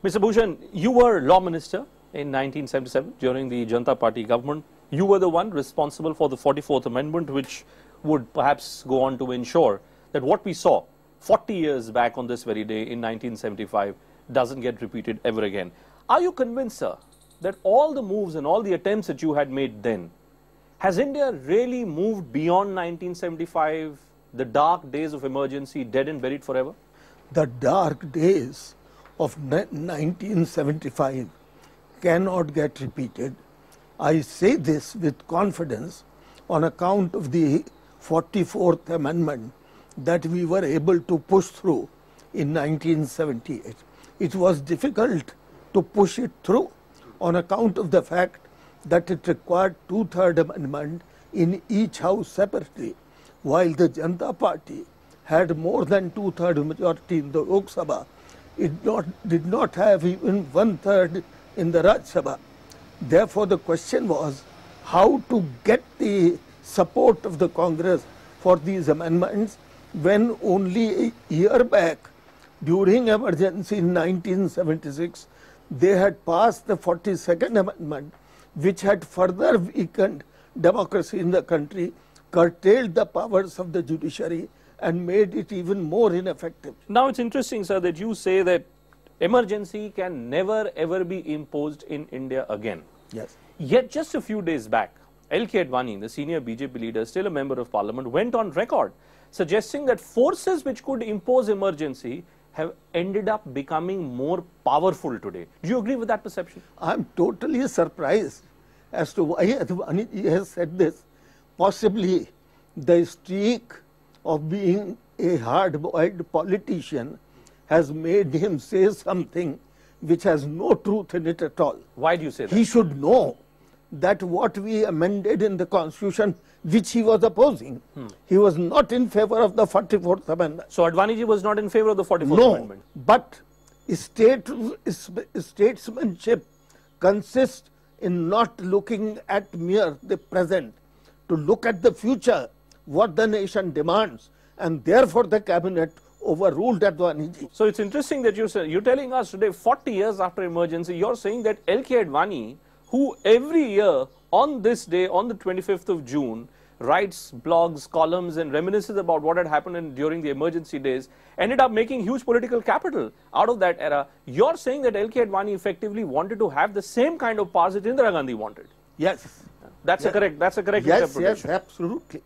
Mr. Bhushan, you were law minister in 1977 during the Janata Party government. You were the one responsible for the 44th Amendment, which would perhaps go on to ensure that what we saw 40 years back on this very day in 1975 doesn't get repeated ever again. Are you convinced, sir, that all the moves and all the attempts that you had made then, has India really moved beyond 1975, the dark days of emergency, dead and buried forever? The dark days of 1975 cannot get repeated. I say this with confidence on account of the 44th Amendment that we were able to push through in 1978. It was difficult to push it through on account of the fact that it required two-thirds amendment in each house separately, while the Janata Party had more than two-thirds majority in the Lok Sabha. It did not have even one-third in the Rajya Sabha. Therefore, the question was how to get the support of the Congress for these amendments when only a year back, during emergency in 1976, they had passed the 42nd Amendment, which had further weakened democracy in the country, curtailed the powers of the judiciary, and made it even more ineffective. Now, it's interesting, sir, that you say that emergency can never ever be imposed in India again. Yes. Yet just a few days back, L.K. Advani, the senior BJP leader, still a member of parliament, went on record suggesting that forces which could impose emergency have ended up becoming more powerful today. Do you agree with that perception? I'm totally surprised as to why Advani has said this. Possibly the streak of being a hard-boiled politician has made him say something which has no truth in it at all. Why do you say that? He should know that what we amended in the Constitution, which he was opposing, he was not in favor of the 44th Amendment. So Advani ji was not in favor of the 44th Amendment? No, but statesmanship consists in not looking at mere the present, to look at the future, what the nation demands, and therefore the cabinet overruled Advani ji. So it's interesting that you're telling us today, 40 years after emergency, you're saying that L.K. Advani, who every year on this day, on the 25th of June, writes blogs, columns and reminisces about what had happened during the emergency days, ended up making huge political capital out of that era. You're saying that L.K. Advani effectively wanted to have the same kind of powers that Indira Gandhi wanted? Yes. That's a correct yes, interpretation. Yes, absolutely.